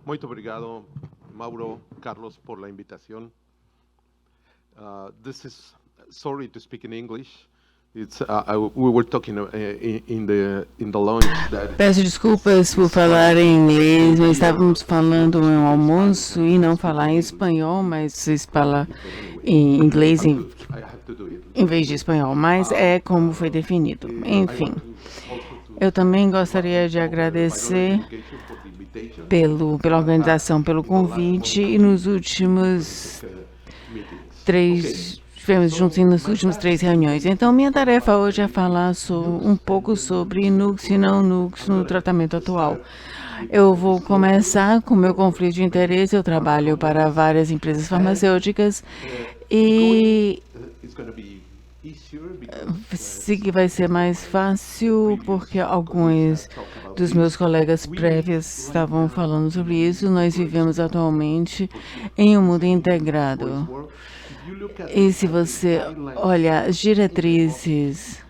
Muito obrigado, Mauro, Carlos, por la invitación. This is sorry to speak in English. We were talking in the lunch that Peço desculpas por falar em inglês, nós estávamos falando em almoço e não falar em espanhol, mas vocês falam em inglês em vez de espanhol, mas é como foi definido. Enfim, eu também gostaria de agradecer pela organização, pelo convite, e nos últimos estivemos juntos nas últimas 3 reuniões. Então, minha tarefa hoje é falar um pouco sobre NUCs e não NUCs no tratamento atual. Eu vou começar com o meu conflito de interesse. Eu trabalho para várias empresas farmacêuticas e vai ser mais fácil porque alguns dos meus colegas prévios estavam falando sobre isso. Nós vivemos atualmente em um mundo integrado. E se você olha as diretrizes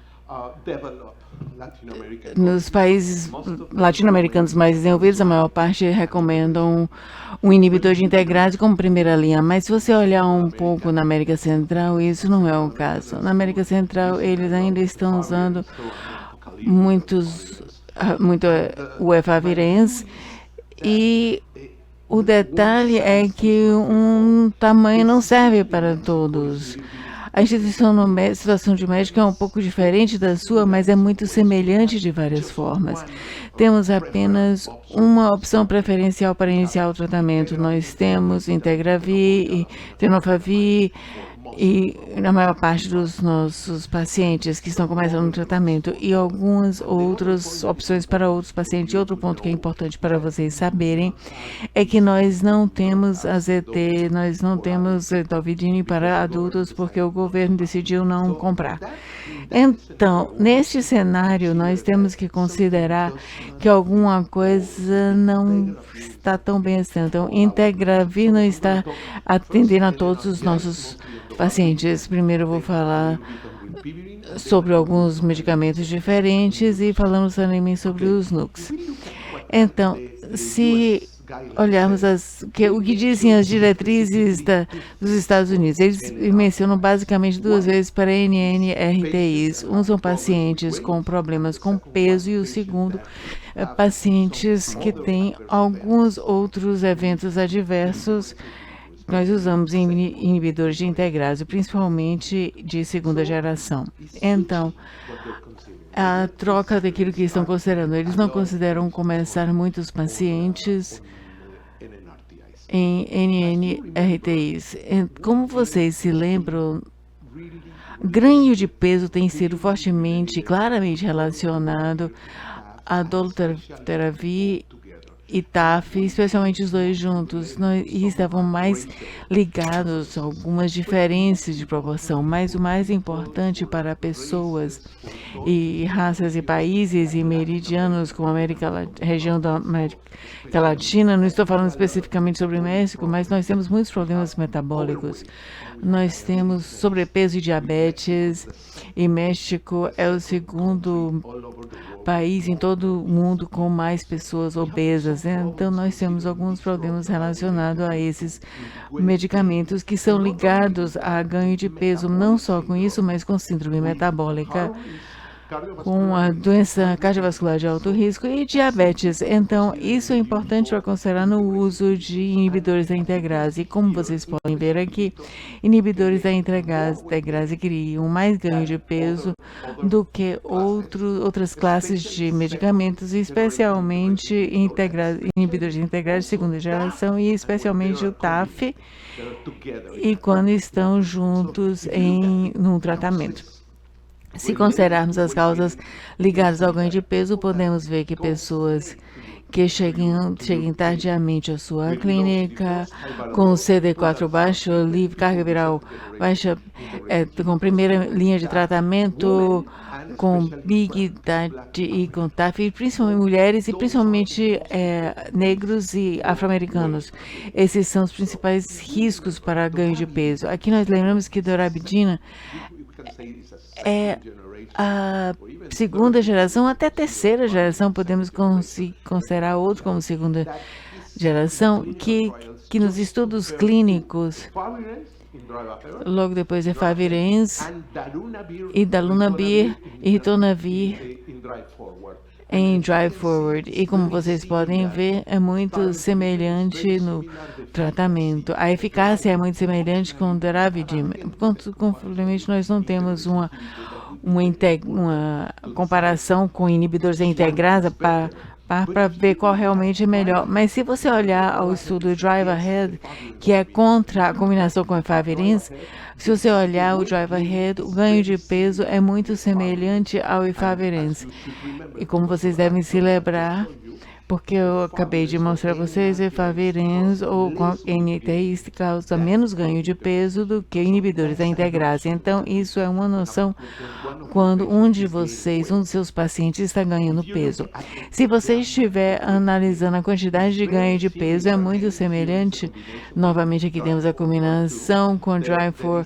nos países latino-americanos mais desenvolvidos, a maior parte recomendam um inibidor de integrase como primeira linha, mas se você olhar um pouco na América Central, isso não é o caso. Na América Central, eles ainda estão usando muito o efavirenz e o detalhe é que um tamanho não serve para todos. A situação de médico é um pouco diferente da sua, mas é muito semelhante de várias formas. Temos apenas uma opção preferencial para iniciar o tratamento. Nós temos Integravi, Tenofovir e na maior parte dos nossos pacientes que estão começando o tratamento e algumas outras opções para outros pacientes. E outro ponto que é importante para vocês saberem é que nós não temos AZT, nós não temos Zolpidem para adultos porque o governo decidiu não comprar. Então, neste cenário, nós temos que considerar que alguma coisa não está tão bem assim. Então, Integravi não está atendendo a todos os nossos pacientes. Primeiro eu vou falar sobre alguns medicamentos diferentes e falamos também sobre os NUCs. Então, se olharmos o que dizem as diretrizes dos Estados Unidos, eles mencionam basicamente 2 vezes para NNRTIs. Um são pacientes com problemas com peso e o segundo pacientes que têm alguns outros eventos adversos. Nós usamos inibidores de integrase, principalmente de 2ª geração. Então, a troca daquilo que estão considerando, eles não consideram começar muitos pacientes em NNRTIs. Como vocês se lembram, ganho de peso tem sido claramente relacionado a dolutegravir e TAF, especialmente os dois juntos, e estavam mais ligados a algumas diferenças de proporção, mas o mais importante para pessoas e raças e países e meridianos como a região da América Latina, não estou falando especificamente sobre o México, mas nós temos muitos problemas metabólicos. Nós temos sobrepeso e diabetes, e México é o 2º país em todo o mundo com mais pessoas obesas. Então, nós temos alguns problemas relacionados a esses medicamentos que são ligados a ganho de peso, não só com isso, mas com síndrome metabólica, com a doença cardiovascular de alto risco e diabetes. Então, isso é importante para considerar no uso de inibidores da integrase. E como vocês podem ver aqui, inibidores da integrase criam mais ganho de peso do que outras classes de medicamentos, especialmente inibidores de integrase de 2ª geração e especialmente o TAF, e quando estão juntos num tratamento. Se considerarmos as causas ligadas ao ganho de peso, podemos ver que pessoas que cheguem tardiamente à sua clínica, com CD4 baixo, carga viral baixa, com primeira linha de tratamento, com Big e com TAF, principalmente mulheres e principalmente negros e afro-americanos. Esses são os principais riscos para ganho de peso. Aqui nós lembramos que Dorabidina é a 2ª geração, até 3ª geração, podemos considerar outro como 2ª geração que nos estudos clínicos, logo depois de Favirenz e Darunavir e Ritonavir em Drive Forward. E como vocês podem ver, é muito semelhante no tratamento. A eficácia é muito semelhante com o Duravidim. Conformemente, nós não temos uma comparação com inibidores integrados para ver qual realmente é melhor. Mas se você olhar ao estudo Drive Ahead, que é contra a combinação com efavirenz, se você olhar o Drive Ahead, o ganho de peso é muito semelhante ao efavirenz. E como vocês devem se lembrar, porque eu acabei de mostrar a vocês, efavirenz ou NTIs causa menos ganho de peso do que inibidores da integrase. Então, isso é uma noção quando um de seus pacientes está ganhando peso. Se você estiver analisando a quantidade de ganho de peso, é muito semelhante. Novamente, aqui temos a combinação com Drive4.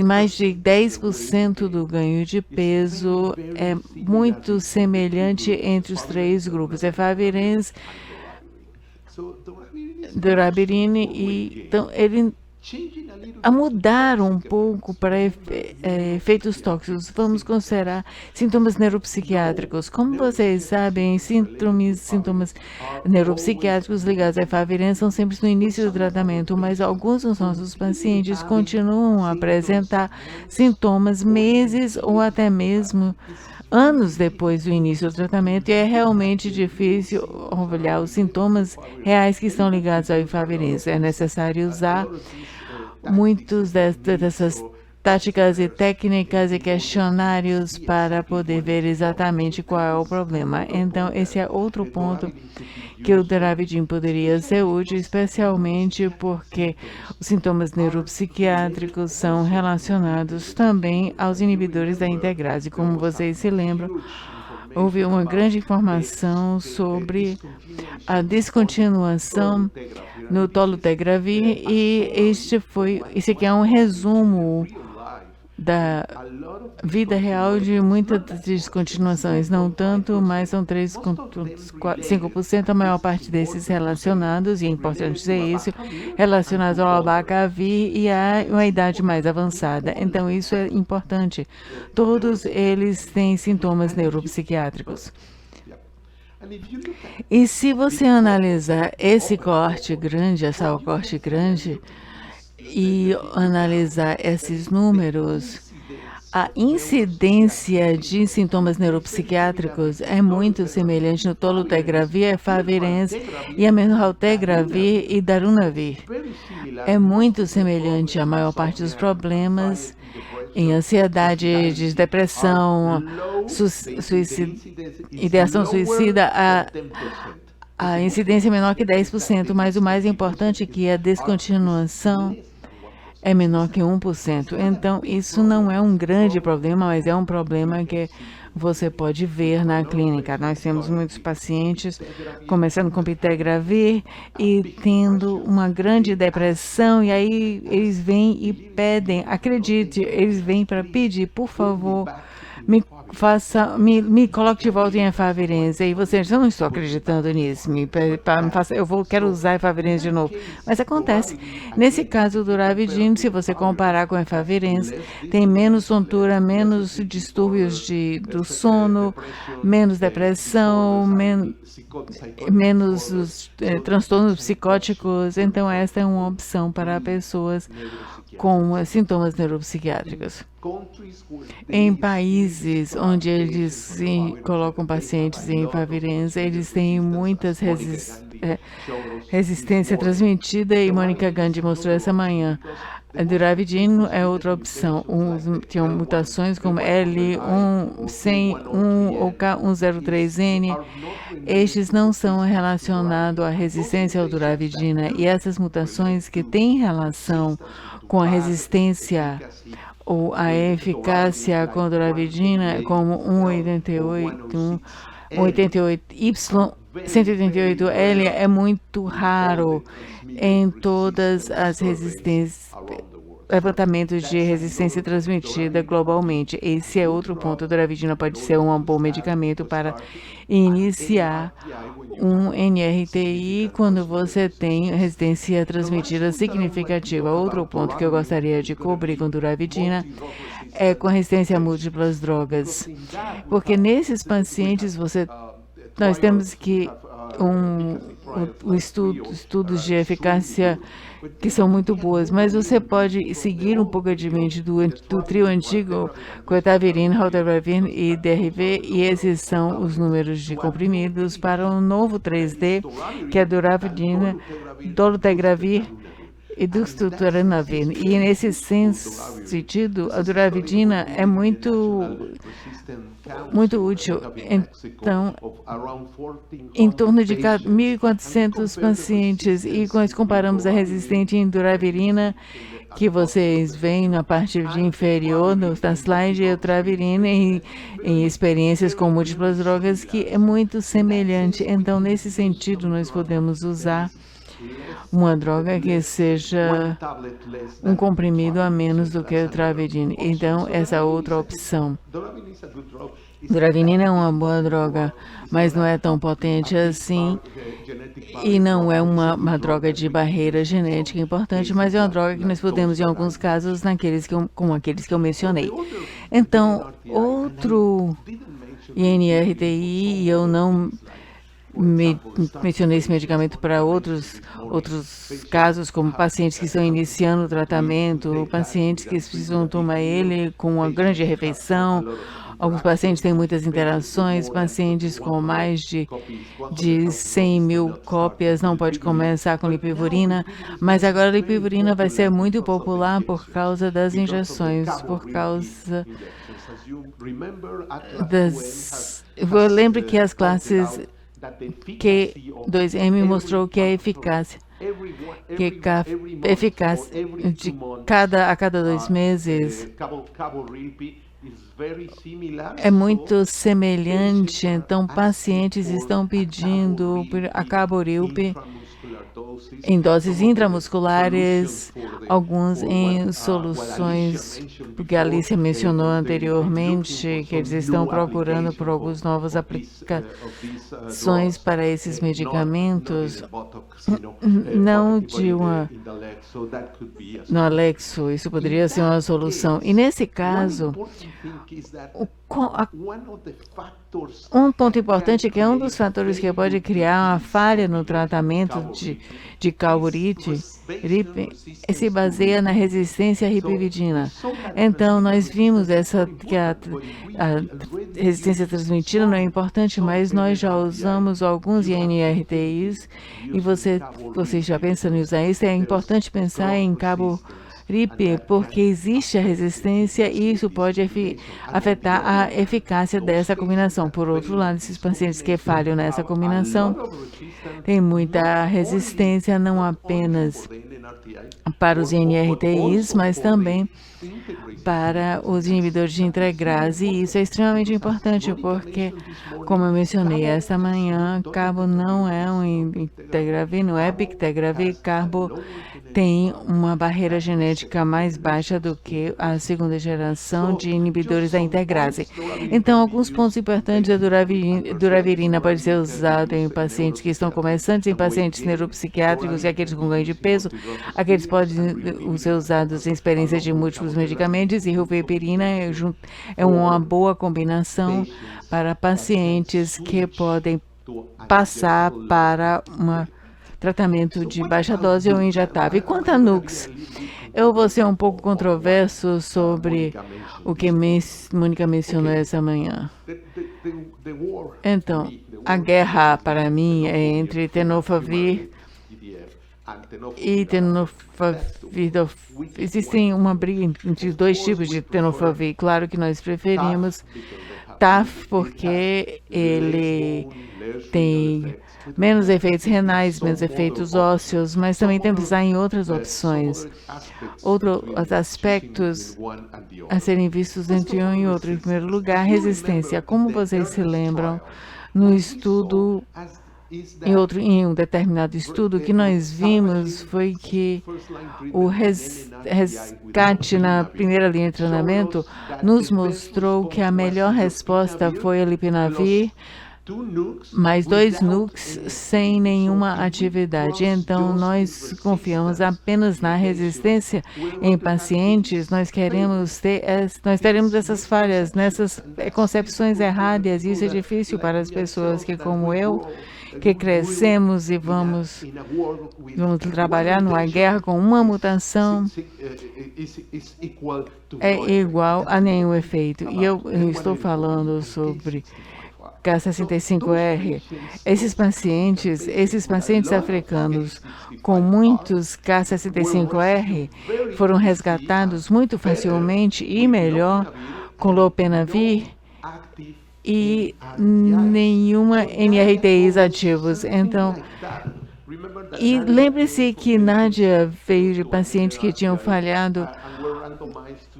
Mais de 10% do ganho de peso é muito semelhante entre os três grupos, efavirenz, Doravirine e então ele mudar um pouco para efeitos tóxicos. Vamos considerar sintomas neuropsiquiátricos. Como vocês sabem, sintomas neuropsiquiátricos ligados à efavirenz são sempre no início do tratamento, mas alguns dos nossos pacientes continuam a apresentar sintomas meses ou até mesmo anos depois do início do tratamento, e é realmente difícil olhar os sintomas reais que estão ligados à efavirenz. É necessário usar muitas dessas táticas e técnicas e questionários para poder ver exatamente qual é o problema. Então, esse é outro ponto que o Duravidim poderia ser útil, especialmente porque os sintomas neuropsiquiátricos são relacionados também aos inibidores da integrase. Como vocês se lembram, houve uma grande informação sobre a descontinuação no dolutegravir e esse aqui é um resumo da vida real de muitas descontinuações, não tanto, mas são 5%, a maior parte desses relacionados, e é importante dizer isso, relacionados ao abacavir e a uma idade mais avançada. Então, isso é importante. Todos eles têm sintomas neuropsiquiátricos. E se você analisar esse corte grande, essa corte grande, e analisar esses números, a incidência de sintomas neuropsiquiátricos é muito semelhante no dolutegravir, efavirenz e a menraltegravir e darunavir. É muito semelhante a maior parte dos problemas em ansiedade, de depressão, ideação suicida, a incidência é menor que 10%, mas o mais importante é que a descontinuação é menor que 1%. Então, isso não é um grande problema, mas é um problema que você pode ver na clínica. Nós temos muitos pacientes começando com pitergravir e tendo uma grande depressão, e aí eles vêm e pedem, acredite, eles vêm para pedir, por favor, me coloque de volta em efavirenz. E você diz, eu não estou acreditando nisso, quero usar efavirenz de novo. Mas acontece. Nesse caso do Duravidim, se você comparar com efavirenz, tem menos tontura, menos distúrbios do sono, menos depressão, menos transtornos psicóticos. Então, essa é uma opção para pessoas com sintomas neuropsiquiátricos. Em países onde eles colocam pacientes em efavirenz, eles têm muitas resistência transmitida, e Mônica Gandhi mostrou essa manhã. A Duravidim é outra opção. Tinham mutações como L101 ou K103N. Estes não são relacionados à resistência ao Duravidina, e essas mutações que têm relação com a resistência ou a eficácia com a Duravidina, como 188, 188Y, 188L, é muito raro em todas as resistências levantamento de resistência transmitida globalmente. Esse é outro ponto. A doravirgina pode ser um bom medicamento para iniciar um NRTI quando você tem resistência transmitida significativa. Outro ponto que eu gostaria de cobrir com doravirgina é com a resistência a múltiplas drogas, porque nesses pacientes nós temos que estudos de eficácia que são muito boas, mas você pode seguir um pouco adiante do trio antigo, coetavirina, raltegravir e DRV, e esses são os números de comprimidos para um novo 3D, que é doravirgina, dolutegravir e dusturanavir. E nesse sentido, a doravirgina é muito útil. Então, em torno de 1.400 pacientes, e quando nós comparamos a resistente em doravirina, que vocês veem na parte inferior da slide, e a doravirina em experiências com múltiplas drogas, que é muito semelhante. Então, nesse sentido, nós podemos usar uma droga que seja um comprimido a menos do que a doravirina. Então, essa outra opção. Doravirina é uma boa droga, mas não é tão potente assim, e não é uma droga de barreira genética importante, mas é uma droga que nós podemos, em alguns casos, como aqueles que eu mencionei. Então, outro INRTI, eu não mencionei esse medicamento para outros casos, como pacientes que estão iniciando o tratamento, pacientes que precisam tomar ele com uma grande refeição. Alguns pacientes têm muitas interações, pacientes com mais de 100.000 cópias não pode começar com lipivurina, mas agora a lipivurina vai ser muito popular por causa das injeções, por causa Eu lembro que as classes Q2M mostrou que a eficácia de a cada 2 meses é muito semelhante. Então, pacientes estão pedindo a caborilp em doses intramusculares, alguns em soluções, porque a Alicia mencionou anteriormente que eles estão procurando por algumas novas aplicações para esses medicamentos, não de no Alexo. Isso poderia ser uma solução. E nesse caso, um ponto importante é que um dos fatores que pode criar uma falha no tratamento de caburite se baseia na resistência à ribavirin. Então, nós vimos que a resistência transmitida não é importante, mas nós já usamos alguns INRTIs, e você já pensando em usar isso, é importante pensar em caburite, porque existe a resistência e isso pode afetar a eficácia dessa combinação. Por outro lado, esses pacientes que falham nessa combinação têm muita resistência, não apenas para os NRTIs, mas também para os inibidores de integrase, e isso é extremamente importante, porque, como eu mencionei esta manhã, carbo não é um integravir, não é bictegravir, carbo tem uma barreira genética mais baixa do que a segunda geração de inibidores da integrase. Então, alguns pontos importantes: a doravirina pode ser usada em pacientes que estão começando, em pacientes neuropsiquiátricos e aqueles com ganho de peso. Aqueles podem ser usados em experiências de múltiplos medicamentos, e rilpivirina é uma boa combinação para pacientes que podem passar para tratamento de baixa dose ou injetável. E quanto a Nux, eu vou ser um pouco controverso sobre o que Mônica mencionou essa manhã. Então, a guerra para mim é entre tenofovir e tenofovir. Existem uma briga entre 2 tipos de tenofovir. Claro que nós preferimos TAF porque ele tem menos efeitos renais, menos efeitos ósseos, mas também temos que pensar em outras opções, outros aspectos a serem vistos entre um e outro. Em primeiro lugar, resistência. Como vocês se lembram, no estudo em um determinado estudo, o que nós vimos foi que o resgate na primeira linha de treinamento nos mostrou que a melhor resposta foi a lipinavir, mais 2 NUCs sem nenhuma atividade. Então, nós confiamos apenas na resistência em pacientes. Nós teremos essas falhas, nessas concepções erradas. Isso é difícil para as pessoas que, como eu, que crescemos e vamos trabalhar numa guerra com uma mutação, é igual a nenhum efeito. E eu estou falando sobre K65R. Esses pacientes africanos com muitos K65R foram resgatados muito facilmente e melhor com lopinavir e nenhuma NRTIs ativos. Então, e lembre-se que Nádia veio de pacientes que tinham falhado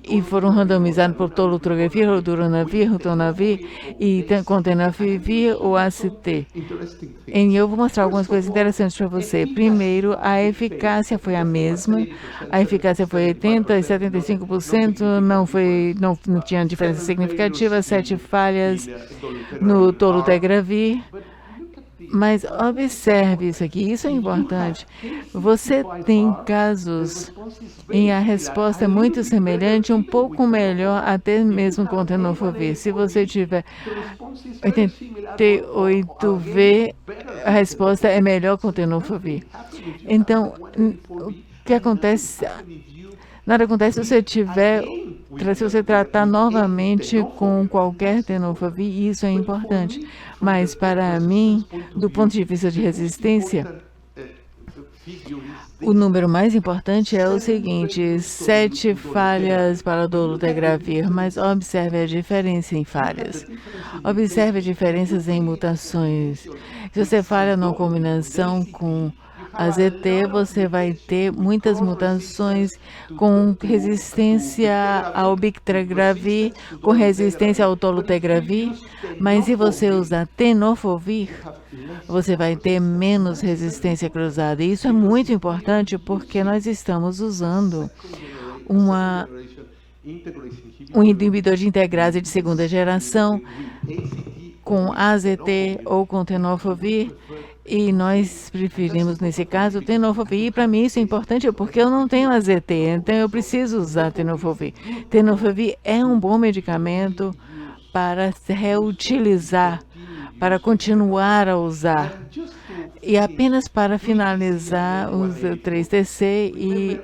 e foram randomizados por dolutegravir, rodurunavir, ritonavir e tenofovir ou ACT. E eu vou mostrar algumas coisas interessantes para você. Primeiro, a eficácia foi a mesma. A eficácia foi 80% e 75%. Não tinha diferença significativa. 7 falhas no dolutegravir. Mas observe isso aqui, isso é importante. Você tem casos em a resposta é muito semelhante, um pouco melhor, até mesmo com tenofovir. Se você tiver 88V, a resposta é melhor com tenofovir. Então, o que acontece? Nada acontece se você tratar novamente com qualquer tenofovir, isso é importante. Mas, para mim, do ponto de vista de resistência, o número mais importante é o seguinte: 7 falhas para dolutegravir, mas observe a diferença em falhas. Observe as diferenças em mutações. Se você falha numa combinação com AZT, você vai ter muitas mutações com resistência ao bictegravir, com resistência ao dolutegravir, mas se você usar tenofovir, você vai ter menos resistência cruzada. E isso é muito importante porque nós estamos usando um inibidor de integrase de segunda geração com AZT ou com tenofovir. E nós preferimos, nesse caso, tenofovir. E para mim isso é importante porque eu não tenho AZT, então eu preciso usar tenofovir. Tenofovir é um bom medicamento para se reutilizar, para continuar a usar. E apenas para finalizar os 3TC, e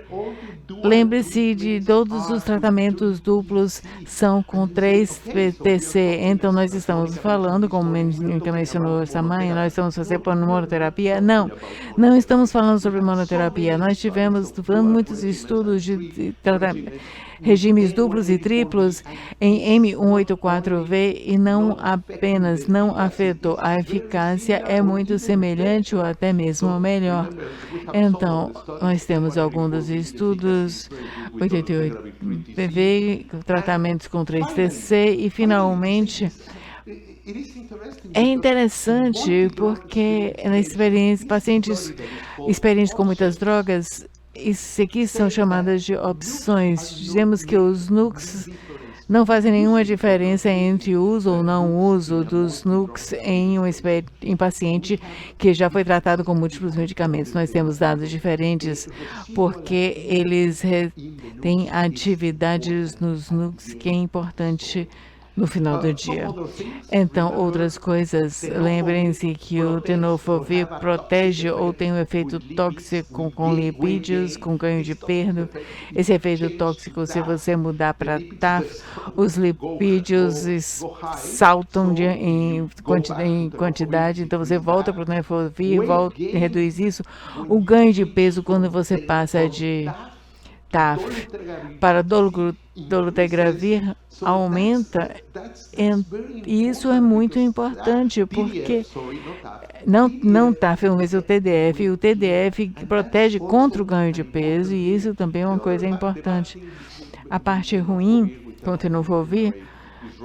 lembre-se de todos os tratamentos duplos são com 3TC. Então, nós estamos falando, como mencionou essa mãe, nós estamos fazendo monoterapia? Não estamos falando sobre monoterapia. Nós tivemos muitos estudos de tratamento, regimes duplos e triplos em M184V e não afetou. A eficácia é muito semelhante ou até mesmo melhor. Então, nós temos alguns dos estudos, 88PV, tratamentos com 3TC e, finalmente, é interessante porque na experiência, pacientes experientes com muitas drogas, isso aqui são chamadas de opções. Dizemos que os NUCs não fazem nenhuma diferença entre uso ou não uso dos NUCs em paciente que já foi tratado com múltiplos medicamentos. Nós temos dados diferentes porque eles têm atividades nos NUCs que é importante no final do dia. Então, outras coisas, lembrem-se que o tenofovir protege ou tem um efeito tóxico com lipídios, com ganho de perda. Esse efeito tóxico, se você mudar para TAF, os lipídios saltam em quantidade, então você volta para o tenofovir, reduz isso. O ganho de peso quando você passa de TAF para dolutegravir aumenta, e isso é muito importante porque não TAF, mas o TDF protege contra o ganho de peso, e isso também é uma coisa importante. A parte ruim com o tenofovir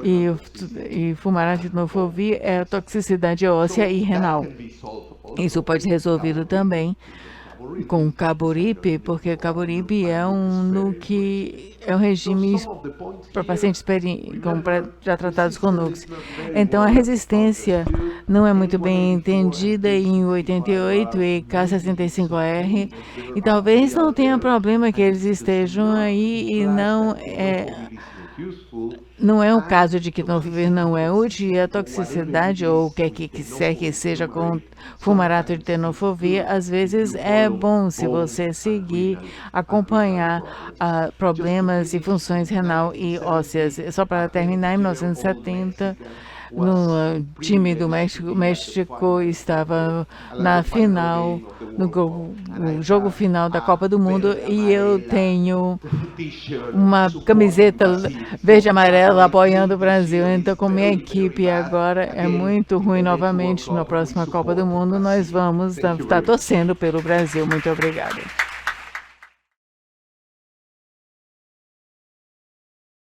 e fumarato de tenofovir é toxicidade óssea e renal. Isso pode ser resolvido também com o Caburipe, porque o Caburipe é um regime para pacientes já tratados com NUCs. Então, a resistência não é muito bem entendida em 88 e K65R, e talvez não tenha problema que eles estejam aí e não é um caso de que tenofovir não é útil, e a toxicidade, ou o que quiser que seja com fumarato de tenofovir, às vezes é bom se você seguir, acompanhar problemas e funções renal e ósseas. Só para terminar, em 1970, no time do México estava na final, no jogo final da Copa do Mundo, e eu tenho uma camiseta verde e amarela apoiando o Brasil. Então, com minha equipe agora é muito ruim novamente na próxima Copa do Mundo, nós vamos estar torcendo pelo Brasil. Muito obrigada.